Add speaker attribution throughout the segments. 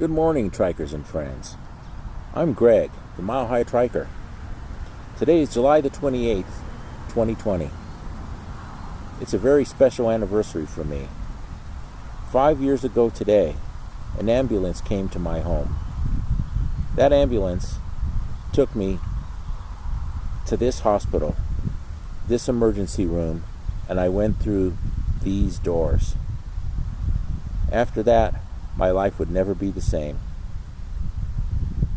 Speaker 1: Good morning, trikers and friends. I'm Greg, the Mile High Triker. Today is July the 28th, 2020. It's a very special anniversary for me. 5 years ago today, an ambulance came to my home. That ambulance took me to this hospital, this emergency room, and I went through these doors. After that, my life would never be the same.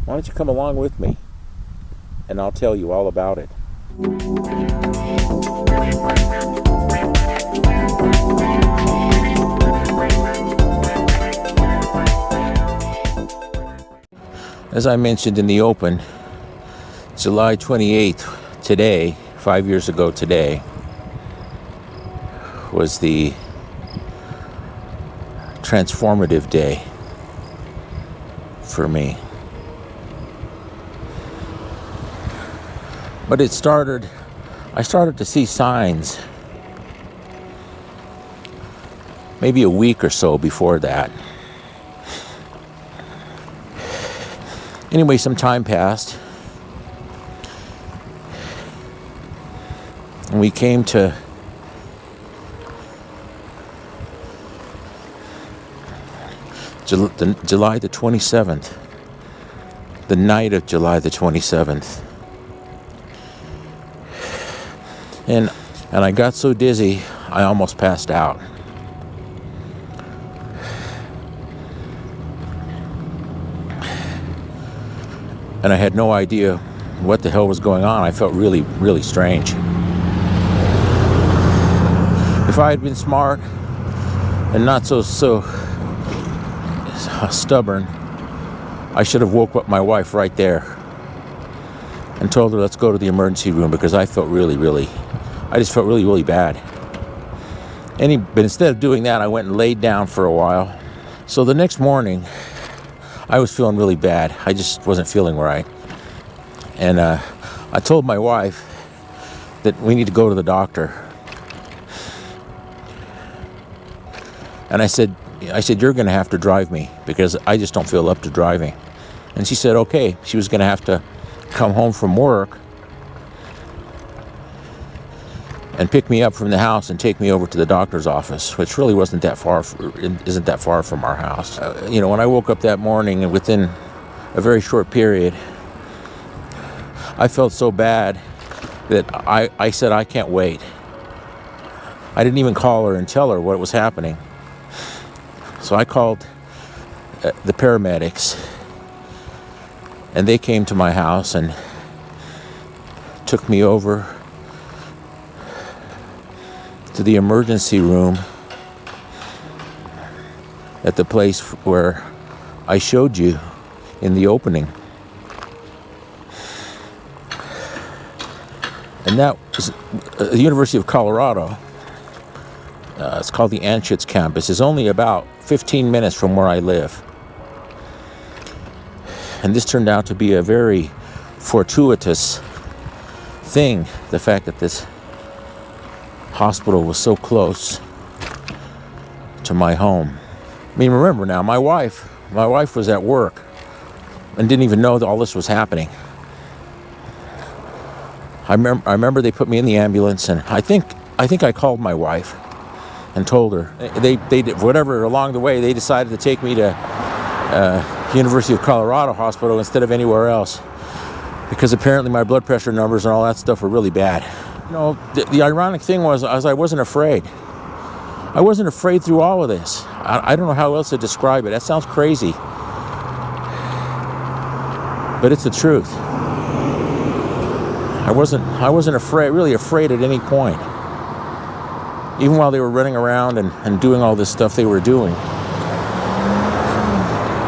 Speaker 1: Why don't you come along with me, and I'll tell you all about it. As I mentioned in the open, July 28th, today, 5 years ago today, was the transformative day for me. But I started to see signs maybe a week or so before that. Anyway, some time passed, and we came to July the 27th, the night of July the 27th. And I got so dizzy, I almost passed out. And I had no idea what the hell was going on. I felt really, really strange. If I had been smart and not so stubborn, I should have woke up my wife right there and told her, let's go to the emergency room, because I just felt really, really bad. But instead of doing that, I went and laid down for a while. So the next morning, I was feeling really bad. I just wasn't feeling right. And I told my wife that we need to go to the doctor. And I said, you're going to have to drive me, because I just don't feel up to driving. And she said, okay. She was going to have to come home from work and pick me up from the house and take me over to the doctor's office, which really isn't that far from our house. When I woke up that morning, and within a very short period, I felt so bad that I said, I can't wait. I didn't even call her and tell her what was happening. So I called the paramedics, and they came to my house and took me over to the emergency room at the place where I showed you in the opening. And that was the University of Colorado. It's called the Anschutz campus. It's only about 15 minutes from where I live. And this turned out to be a very fortuitous thing, the fact that this hospital was so close to my home. I mean, remember now, my wife was at work and didn't even know that all this was happening. I remember they put me in the ambulance, and I think I called my wife and told her. They did whatever along the way. They decided to take me to University of Colorado Hospital instead of anywhere else, because apparently my blood pressure numbers and all that stuff were really bad. The ironic thing was I wasn't afraid. I wasn't afraid through all of this. I don't know how else to describe it. That sounds crazy, but it's the truth. I wasn't really afraid at any point, even while they were running around and doing all this stuff they were doing.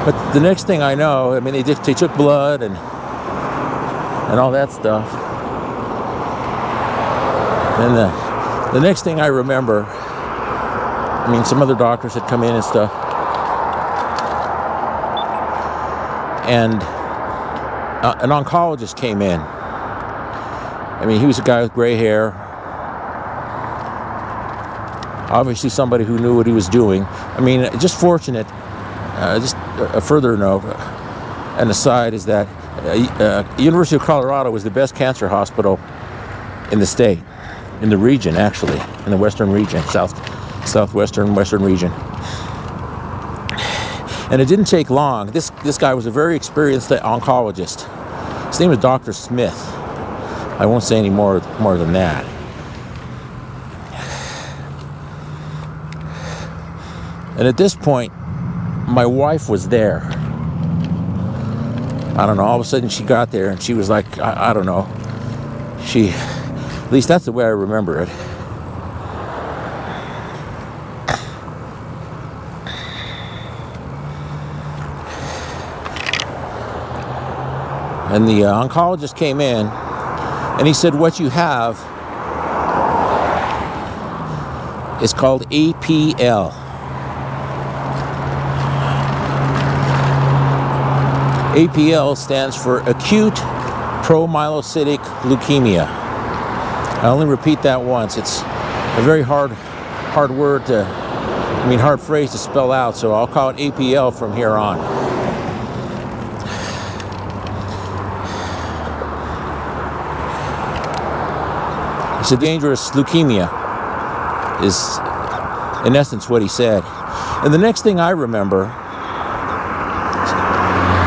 Speaker 1: But the next thing I know, I mean, they took blood and all that stuff. And the next thing I remember, I mean, some other doctors had come in and stuff, and an oncologist came in. I mean, he was a guy with gray hair, obviously somebody who knew what he was doing. I mean, just fortunate just a further note, an aside, is that University of Colorado was the best cancer hospital in the state, in the region, actually, in the western region, southwestern western region. And it didn't take long. This guy was a very experienced oncologist. His name was Dr. Smith. I won't say any more than that. And at this point, my wife was there. I don't know, all of a sudden she got there and she was like, I don't know. At least that's the way I remember it. And the oncologist came in and he said, what you have is called APL. APL stands for Acute Promyelocitic Leukemia. I only repeat that once. It's a very hard hard phrase to spell out, so I'll call it APL from here on. It's a dangerous leukemia, is in essence what he said. And the next thing I remember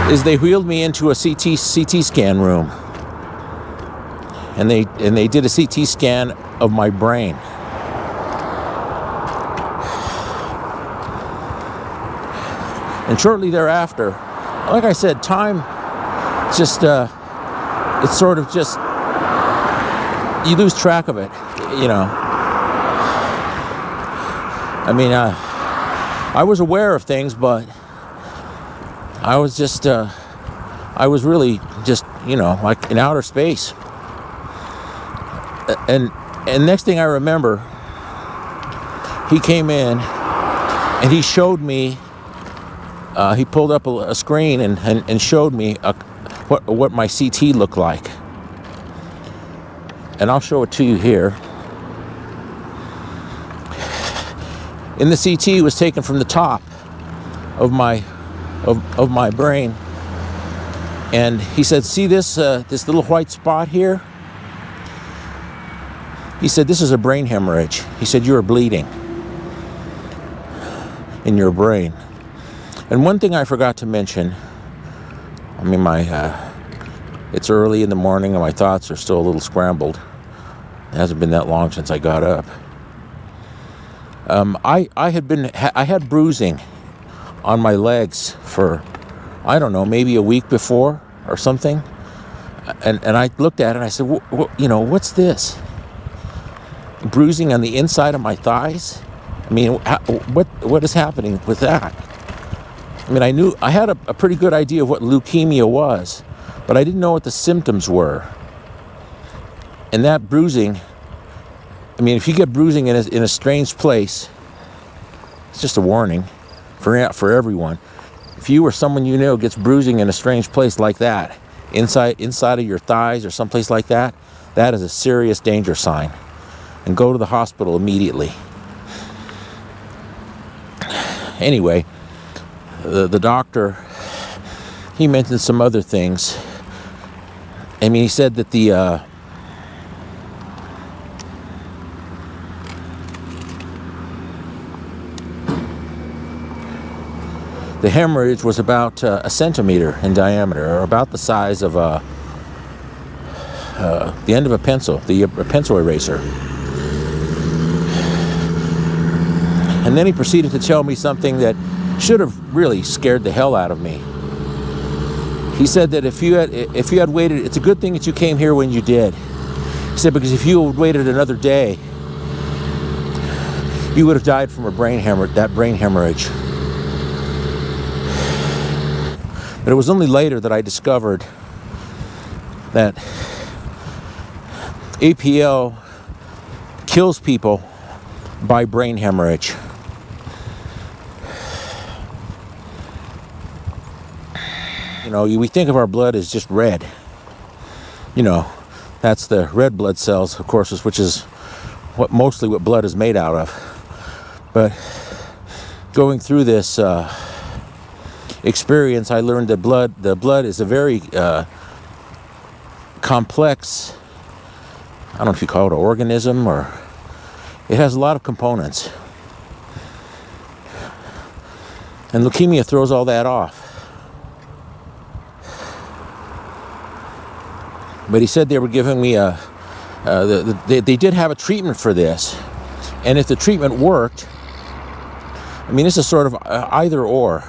Speaker 1: is they wheeled me into a CT scan room, and they did a CT scan of my brain. And shortly thereafter, like I said, time just it's sort of just, you lose track of it, you know. I mean, I was aware of things, but I was just, I was really just, you know, like in outer space. And next thing I remember, he came in and he showed me, he pulled up a screen and showed me what my CT looked like. And I'll show it to you here. And the CT was taken from the top of my brain, and he said, see this little white spot here? He said, this is a brain hemorrhage. He said, you are bleeding in your brain. And one thing I forgot to mention, I mean, it's early in the morning and my thoughts are still a little scrambled. It hasn't been that long since I got up. I had bruising on my legs for, I don't know, maybe a week before or something. And I looked at it and I said, you know, what's this? Bruising on the inside of my thighs? I mean, what is happening with that? I mean, I had a pretty good idea of what leukemia was, but I didn't know what the symptoms were. And that bruising, I mean, if you get bruising in a strange place, it's just a warning for everyone. If you or someone you know gets bruising in a strange place like that, inside of your thighs or someplace like that, that is a serious danger sign. And go to the hospital immediately. Anyway, the doctor, he mentioned some other things. I mean, he said that the hemorrhage was about a centimeter in diameter, or about the size of the end of a pencil, a pencil eraser. And then he proceeded to tell me something that should have really scared the hell out of me. He said that if you had waited, it's a good thing that you came here when you did. He said, because if you had waited another day, you would have died from that brain hemorrhage. But it was only later that I discovered that APL kills people by brain hemorrhage. You know, we think of our blood as just red. You know, that's the red blood cells, of course, which is mostly what blood is made out of. But going through this experience, I learned that the blood is a very complex, I don't know if you call it an organism, or it has a lot of components. And leukemia throws all that off. But he said they were giving me they did have a treatment for this. And if the treatment worked, I mean, this is sort of either or.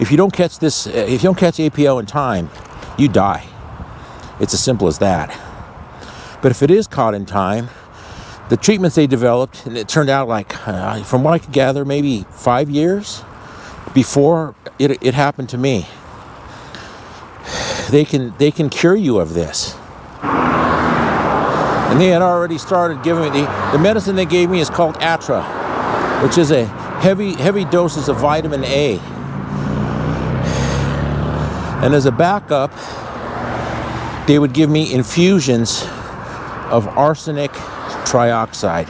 Speaker 1: If you don't catch this, if you don't catch APL in time, you die. It's as simple as that. But if it is caught in time, the treatments they developed, and it turned out like, from what I could gather, maybe 5 years before it happened to me. They can cure you of this. And they had already started giving me, the medicine they gave me is called Atra, which is a heavy doses of vitamin A. And as a backup, they would give me infusions of arsenic trioxide.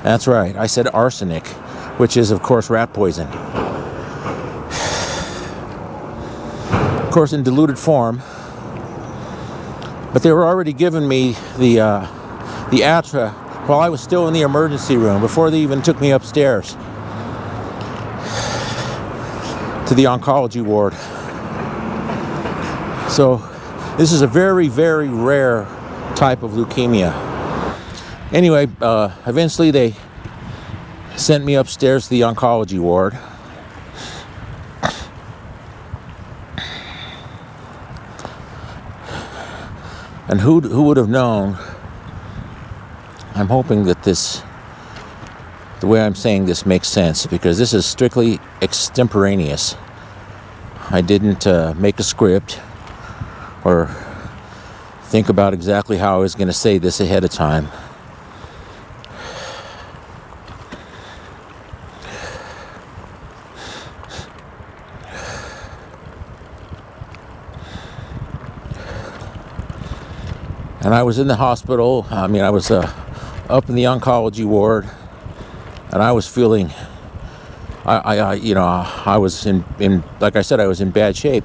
Speaker 1: That's right, I said arsenic, which is, of course, rat poison. Of course, in diluted form. But they were already giving me the Atra while I was still in the emergency room, before they even took me upstairs to the oncology ward. So this is a very, very rare type of leukemia. Anyway, eventually they sent me upstairs to the oncology ward. And who would have known? I'm hoping that the way I'm saying this makes sense, because this is strictly extemporaneous. I didn't make a script or think about exactly how I was going to say this ahead of time. And I was in the hospital. I mean, I was up in the oncology ward, and I was feeling, I was in, like I said, I was in bad shape.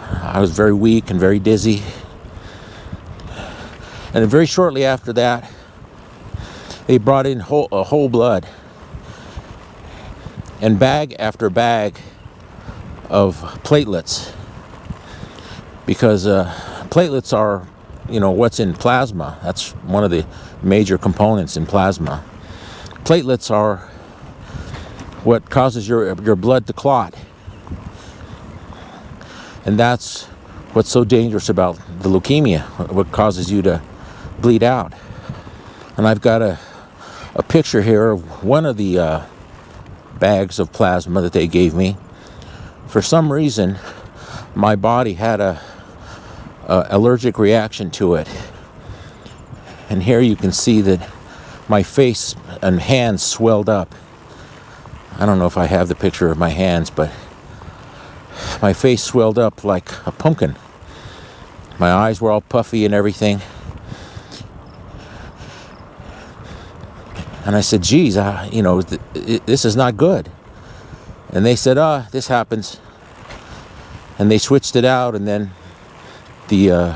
Speaker 1: I was very weak and very dizzy. And then very shortly after that, they brought in whole blood, and bag after bag of platelets. Because platelets are, what's in plasma. That's one of the major components in plasma. Platelets are what causes your blood to clot. And that's what's so dangerous about the leukemia, what causes you to bleed out. And I've got a picture here of one of the bags of plasma that they gave me. For some reason, my body had a allergic reaction to it. And here you can see that my face and hands swelled up. I don't know if I have the picture of my hands, but my face swelled up like a pumpkin. My eyes were all puffy and everything. And I said, geez, this is not good. And they said, this happens. And they switched it out, and then the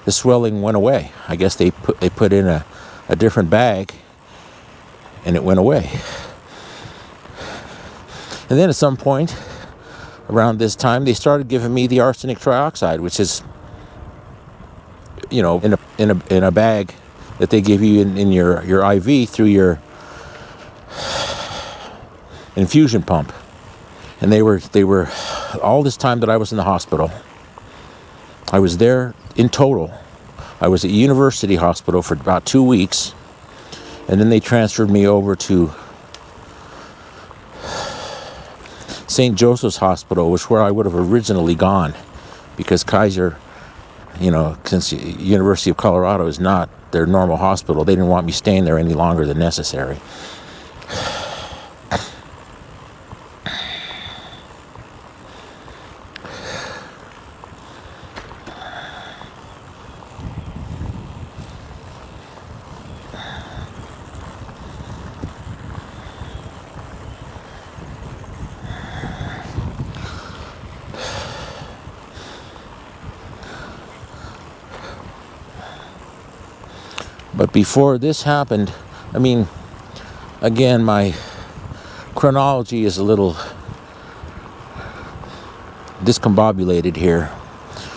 Speaker 1: swelling went away. I guess they put in a different bag, and it went away. And then at some point around this time, they started giving me the arsenic trioxide, which is, in a bag that they give you in your IV through your infusion pump. And they were all this time that I was in the hospital. I was there in total. I was at University Hospital for about 2 weeks, and then they transferred me over to St. Joseph's Hospital, which is where I would have originally gone, because Kaiser, since University of Colorado is not their normal hospital, they didn't want me staying there any longer than necessary. But before this happened, I mean, again, my chronology is a little discombobulated here.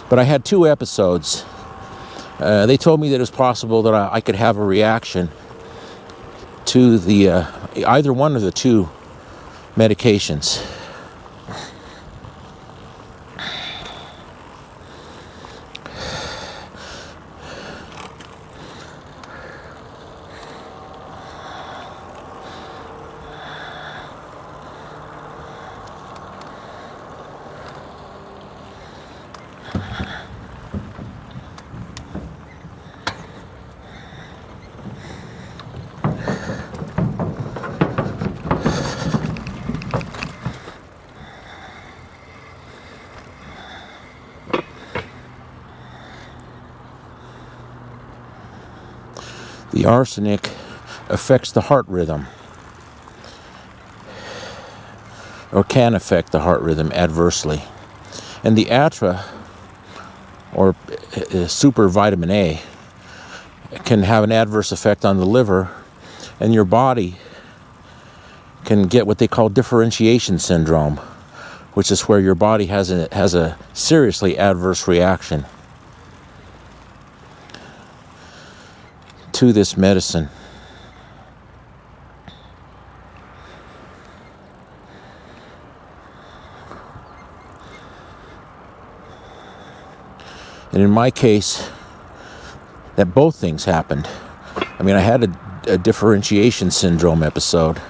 Speaker 1: But I had 2 episodes. They told me that it was possible that I could have a reaction to the either one of the 2 medications. The arsenic affects the heart rhythm, or can affect the heart rhythm adversely. And the atra, or super vitamin A, can have an adverse effect on the liver, and your body can get what they call differentiation syndrome, which is where your body has a seriously adverse reaction to this medicine. And in my case, that both things happened. I mean, I had a differentiation syndrome episode,